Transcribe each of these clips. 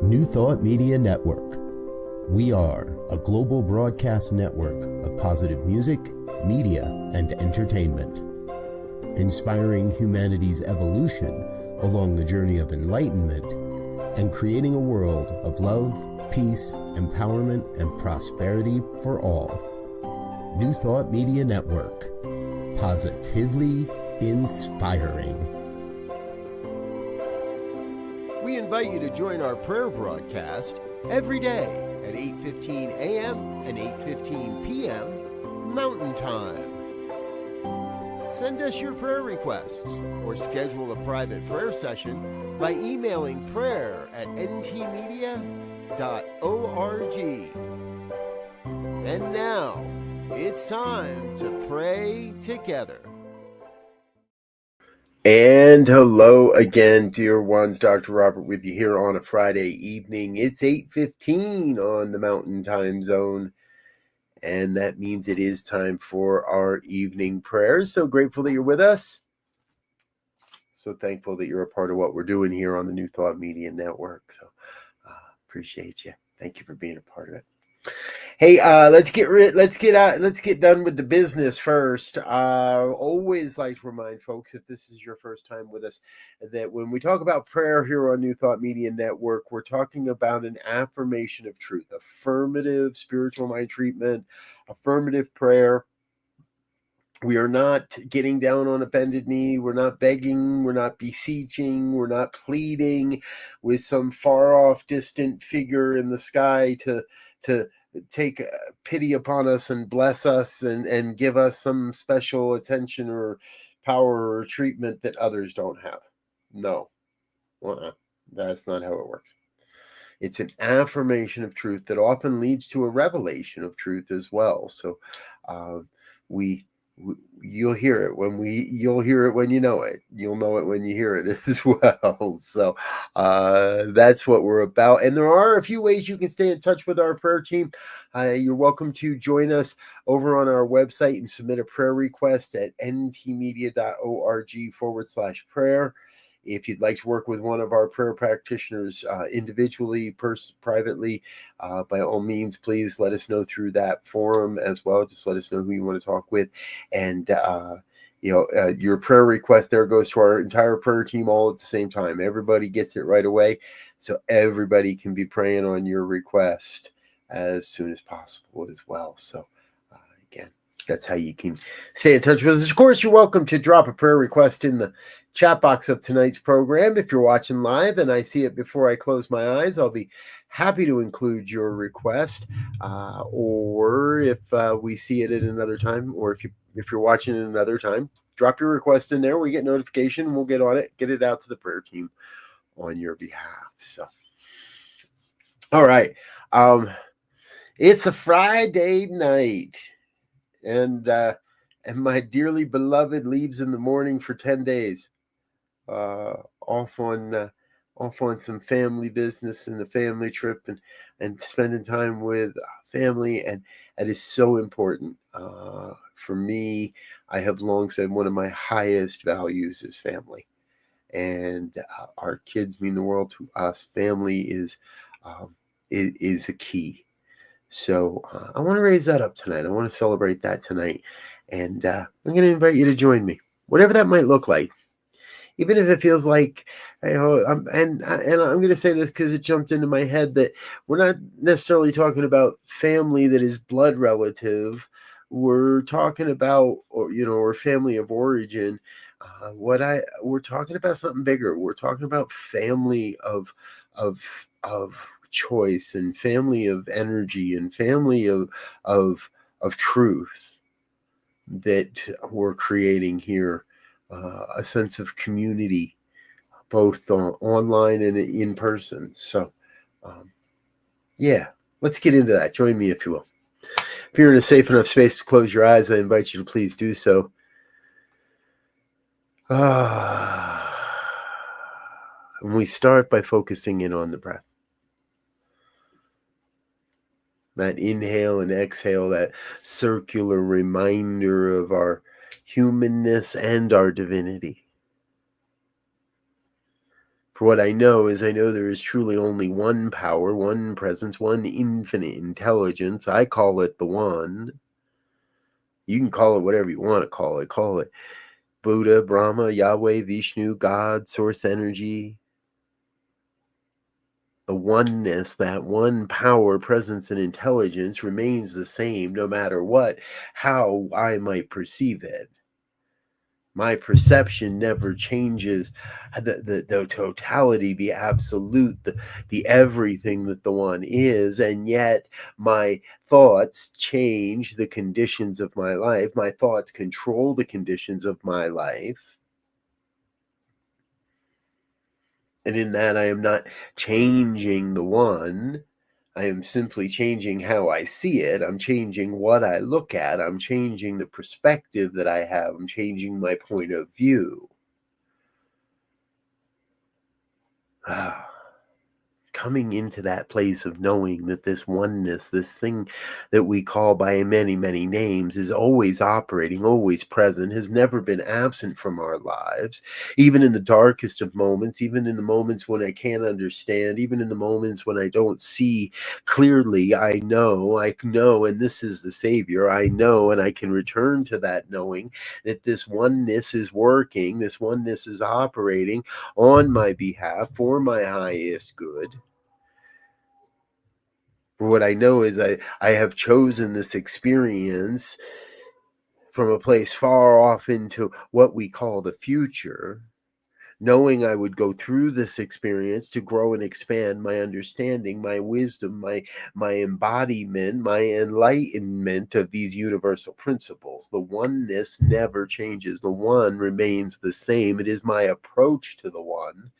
New Thought Media Network. We are a global broadcast network of positive music, media, and entertainment, inspiring humanity's evolution along the journey of enlightenment and creating a world of love, peace, empowerment, and prosperity for all. New Thought Media Network. Positively inspiring. We invite you to join our prayer broadcast every day at 8:15 a.m. and 8:15 p.m. Mountain Time. Send us your prayer requests or schedule a private prayer session by emailing prayer@ntmedia.org. And now, it's time to pray together. And hello again, dear ones. Dr. Robert with you here on a Friday evening. It's 8:15 on the Mountain Time Zone, and that means it is time for our evening prayers. So grateful that you're with us. So thankful that you're a part of what we're doing here on the New Thought Media Network. So appreciate you. Thank you for being a part of it. Hey, let's get done with the business first. Always like to remind folks, if this is your first time with us, that when we talk about prayer here on New Thought Media Network, we're talking about an affirmation of truth, affirmative spiritual mind treatment, affirmative prayer. We are not getting down on a bended knee. We're not begging. We're not beseeching. We're not pleading with some far off distant figure in the sky to take pity upon us and bless us and give us some special attention or power or treatment that others don't have. No, that's not how it works. It's an affirmation of truth that often leads to a revelation of truth as well. So you'll hear it when you know it. You'll know it when you hear it as well. So that's what we're about. And there are a few ways you can stay in touch with our prayer team. You're welcome to join us over on our website and submit a prayer request at ntmedia.org/prayer. If you'd like to work with one of our prayer practitioners individually, privately, by all means, please let us know through that forum as well. Just let us know who you want to talk with. And, your prayer request there goes to our entire prayer team all at the same time. Everybody gets it right away. So everybody can be praying on your request as soon as possible as well. So, again, that's how you can stay in touch with us. Of course, you're welcome to drop a prayer request in the chat box of tonight's program. If you're watching live and I see it before I close my eyes, I'll be happy to include your request. Or if we see it at another time, or if you're watching it another time, drop your request in there. We get notification. We'll get on it, get it out to the prayer team on your behalf. So, all right. It's a Friday night. And my dearly beloved leaves in the morning for 10 days, off on some family business and the family trip and spending time with family. And that is so important. For me, I have long said one of my highest values is family. And our kids mean the world to us. Family is a key. So I want to raise that up tonight. I want to celebrate that tonight. And I'm going to invite you to join me, whatever that might look like. Even if it feels like, and I'm going to say this because it jumped into my head that we're not necessarily talking about family that is blood relative. We're talking about, or family of origin. We're talking about something bigger. We're talking about family of choice and family of energy and family of truth that we're creating here, a sense of community, both online and in person. So, let's get into that. Join me, if you will. If you're in a safe enough space to close your eyes, I invite you to please do so. And we start by focusing in on the breath. That inhale and exhale, that circular reminder of our humanness and our divinity. For what I know is I know there is truly only one power, one presence, one infinite intelligence. I call it the One. You can call it whatever you want to call it. Call it Buddha, Brahma, Yahweh, Vishnu, God, Source Energy. The oneness, that one power, presence, and intelligence remains the same no matter what, how I might perceive it. My perception never changes. The totality, the absolute, the everything that the One is, and yet my thoughts change the conditions of my life. My thoughts control the conditions of my life. And in that, I am not changing the One. I am simply changing how I see it. I'm changing what I look at. I'm changing the perspective that I have. I'm changing my point of view. Coming into that place of knowing that this oneness, this thing that we call by many, many names, is always operating, always present, has never been absent from our lives, even in the darkest of moments, even in the moments when I can't understand, even in the moments when I don't see clearly. I know, and this is the Savior. I know, and I can return to that knowing that this oneness is working, this oneness is operating on my behalf for my highest good. For what I know is I have chosen this experience from a place far off into what we call the future, knowing I would go through this experience to grow and expand my understanding, my wisdom, my embodiment, my enlightenment of these universal principles. The oneness never changes. The One remains the same. It is my approach to the One.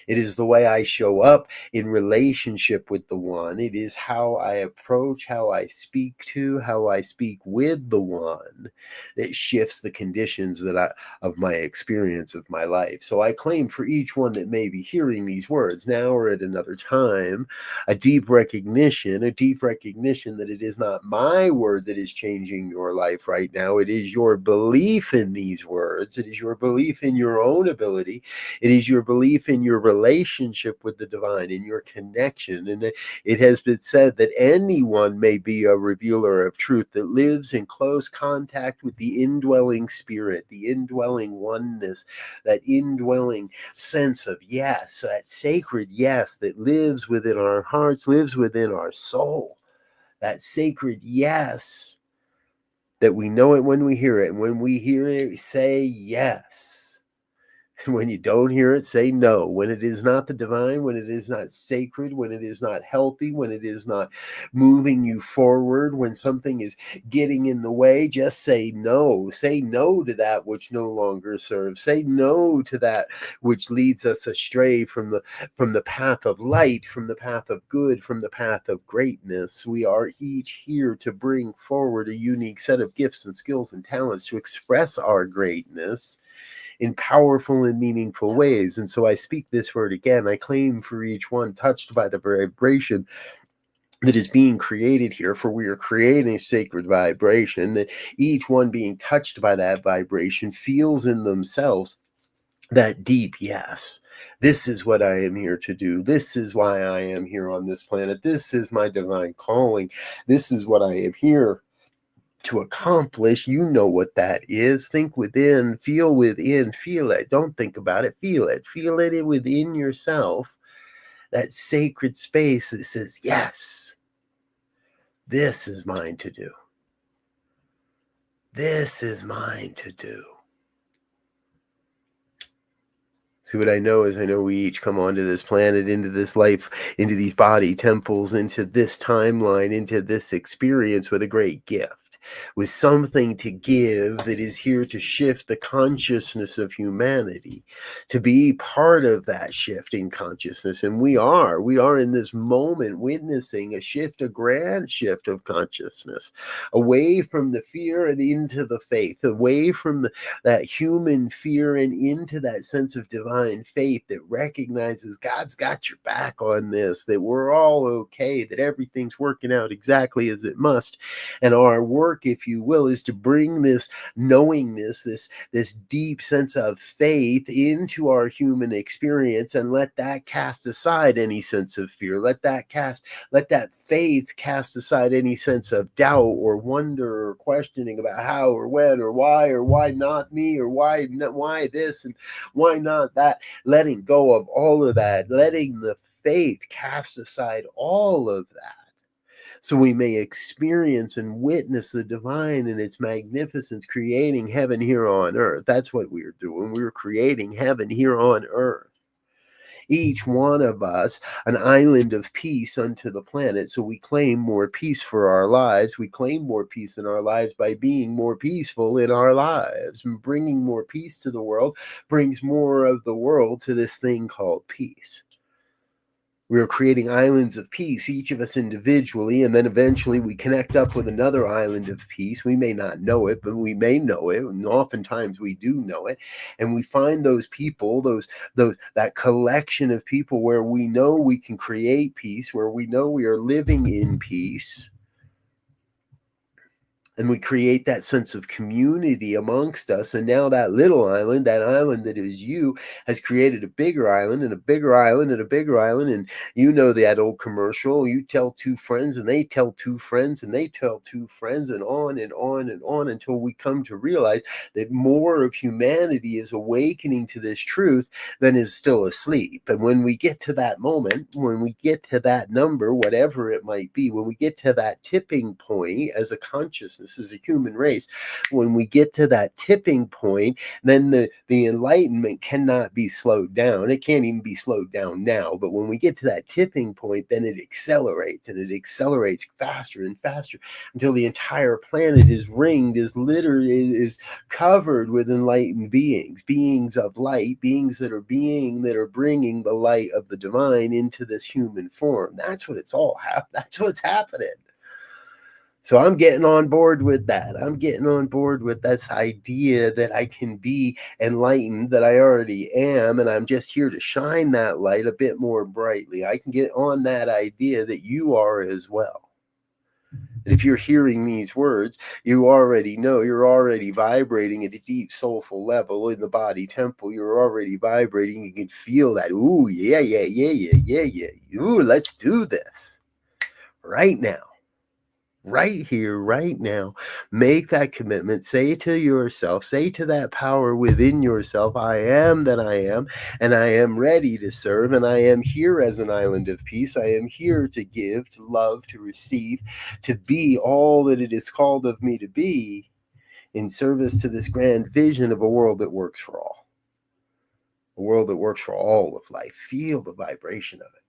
It is the way I show up in relationship with the One. It is how I approach, how I speak to, how I speak with the One that shifts the conditions of my experience of my life. So I claim for each one that may be hearing these words now or at another time, a deep recognition that it is not my word that is changing your life right now. It is your belief in these words. It is your belief in your own ability. It is your belief in your relationship with the divine, in your connection. And it has been said that anyone may be a revealer of truth that lives in close contact with the indwelling spirit, the indwelling oneness, that indwelling sense of yes, that sacred yes that lives within our hearts, lives within our soul. That sacred yes that we know it when we hear it. And when we hear it, we say yes. When you don't hear it, say no. When it is not the divine, when it is not sacred, when it is not healthy, when it is not moving you forward, when something is getting in the way, just say no. Say no to that which no longer serves. Say no to that which leads us astray from the path of light, from the path of good, from the path of greatness. We are each here to bring forward a unique set of gifts and skills and talents to express our greatness in powerful and meaningful ways. And so I speak this word again. I claim for each one touched by the vibration that is being created here, for we are creating a sacred vibration, that each one being touched by that vibration feels in themselves that deep yes. This is what I am here to do. This is why I am here on this planet. This is my divine calling. This is what I am here to accomplish. You know what that is. Think within, feel it. Don't think about it. Feel it within yourself. That sacred space that says, yes, this is mine to do. This is mine to do. See, what I know is I know we each come onto this planet, into this life, into these body temples, into this timeline, into this experience with a great gift, with something to give that is here to shift the consciousness of humanity, to be part of that shift in consciousness. And we are in this moment witnessing a shift, a grand shift of consciousness, away from the fear and into the faith, away from that human fear and into that sense of divine faith that recognizes God's got your back on this, that we're all okay, that everything's working out exactly as it must. And our work work, if you will, is to bring this knowingness, this deep sense of faith into our human experience, and let that cast aside any sense of fear. Let that faith cast aside any sense of doubt or wonder or questioning about how or when or why not me, or why this and why not that. Letting go of all of that, letting the faith cast aside all of that, so we may experience and witness the divine in its magnificence, creating heaven here on earth. That's what we're doing. We're creating heaven here on earth. Each one of us an island of peace unto the planet. So we claim more peace for our lives. We claim more peace in our lives by being more peaceful in our lives. And bringing more peace to the world brings more of the world to this thing called peace. We are creating islands of peace, each of us individually, and then eventually we connect up with another island of peace. We may not know it, but we may know it, and oftentimes we do know it. And we find those people, that collection of people where we know we can create peace, where we know we are living in peace. And we create that sense of community amongst us. And now that little island, that island that is you, has created a bigger island and a bigger island and a bigger island. And you know that old commercial, you tell two friends and they tell two friends and they tell two friends, and on and on and on, until we come to realize that more of humanity is awakening to this truth than is still asleep. And when we get to that moment, when we get to that number, whatever it might be, when we get to that tipping point as a consciousness, as a human race, when we get to that tipping point, then the enlightenment cannot be slowed down. It can't even be slowed down now. But when we get to that tipping point, then it accelerates, and it accelerates faster and faster until the entire planet is ringed, is covered with enlightened beings of light, beings that are bringing the light of the divine into this human form. That's what that's what's happening. So I'm getting on board with that. I'm getting on board with this idea that I can be enlightened, that I already am, and I'm just here to shine that light a bit more brightly. I can get on that idea that you are as well. And if you're hearing these words, you already know, you're already vibrating at a deep soulful level in the body temple. You're already vibrating. You can feel that. Ooh, yeah. Ooh, let's do this right now. Right here, right now. Make that commitment. Say to yourself, say to that power within yourself, I am that I am, and I am ready to serve, and I am here as an island of peace. I am here to give, to love, to receive, to be all that it is called of me to be, in service to this grand vision of a world that works for all. A world that works for all of life. Feel the vibration of it.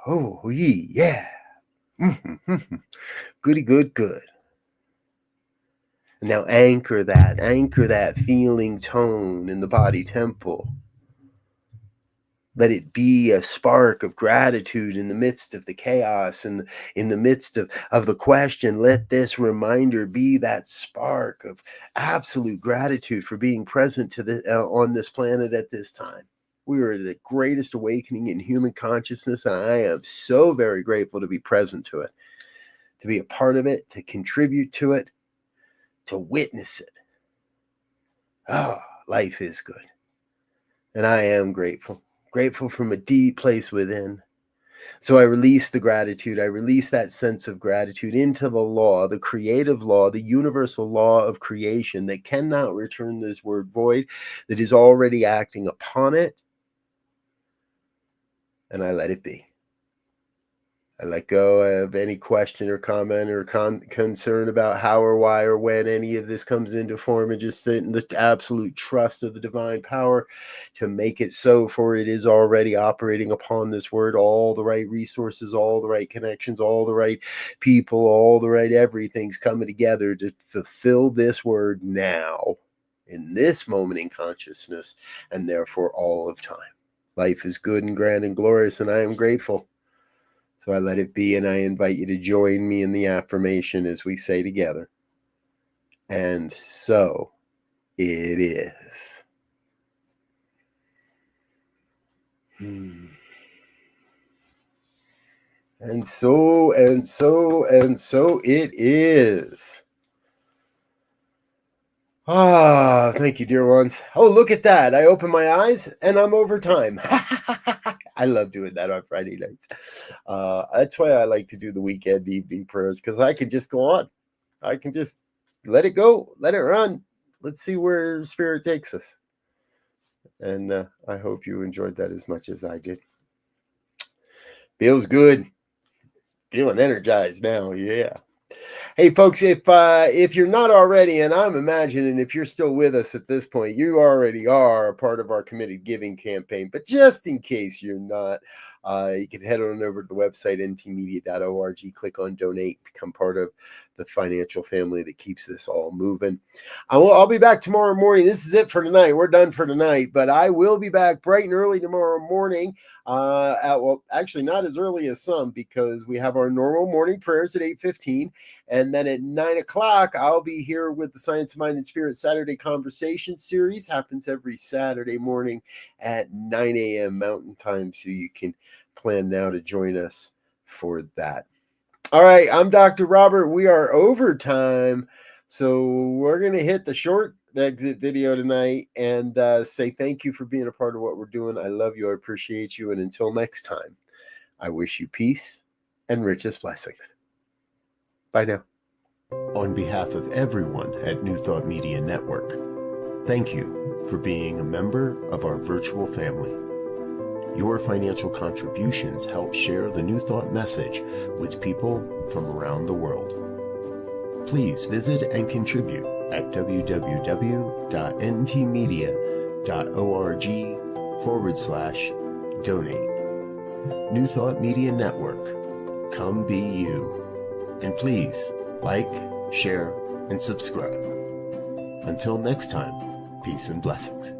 Oh, yeah. Goody, good. Now anchor that feeling tone in the body temple. Let it be a spark of gratitude in the midst of the chaos and in the midst of the question. Let this reminder be that spark of absolute gratitude for being present on this planet at this time. We are at the greatest awakening in human consciousness, and I am so very grateful to be present to it, to be a part of it, to contribute to it, to witness it. Life is good. And I am grateful from a deep place within. So I release the gratitude. I release that sense of gratitude into the law, the creative law, the universal law of creation that cannot return this word void, that is already acting upon it. And I let it be. I let go of any question or comment or concern about how or why or when any of this comes into form, and just sit in the absolute trust of the divine power to make it so, for it is already operating upon this word. All the right resources, all the right connections, all the right people, all the right everything's coming together to fulfill this word now, in this moment in consciousness, and therefore all of time. Life is good and grand and glorious, and I am grateful. So I let it be, and I invite you to join me in the affirmation as we say together. And so it is. And so it is. Ah, thank you, dear ones. Oh, look at that. I open my eyes and I'm over time. I love doing that on Friday nights. That's why I like to do the weekend evening prayers, because I can just go on. I can just let it go, let it run. Let's see where Spirit takes us. And I hope you enjoyed that as much as I did. Feels good. Feeling energized now. Yeah. Hey, folks, if you're not already, and I'm imagining if you're still with us at this point, you already are a part of our committed giving campaign. But just in case you're not, you can head on over to the website, ntmedia.org, click on donate, become part of the financial family that keeps this all moving. I'll be back tomorrow morning. This is it for tonight. We're done for tonight, but I will be back bright and early tomorrow morning. Well, actually not as early as some, because we have our normal morning prayers at 8:15. And then at 9 o'clock, I'll be here with the Science of Mind and Spirit Saturday Conversation Series. Happens every Saturday morning at 9 a.m. Mountain Time, so you can plan now to join us for that. All right, I'm Dr. Robert. We are overtime, so we're going to hit the short exit video tonight and say thank you for being a part of what we're doing. I love you. I appreciate you. And until next time, I wish you peace and richest blessings. Bye now. On behalf of everyone at New Thought Media Network, thank you for being a member of our virtual family. Your financial contributions help share the New Thought message with people from around the world. Please visit and contribute at www.ntmedia.org/donate. New Thought Media Network, come be you. And please like, share, and subscribe. Until next time, peace and blessings.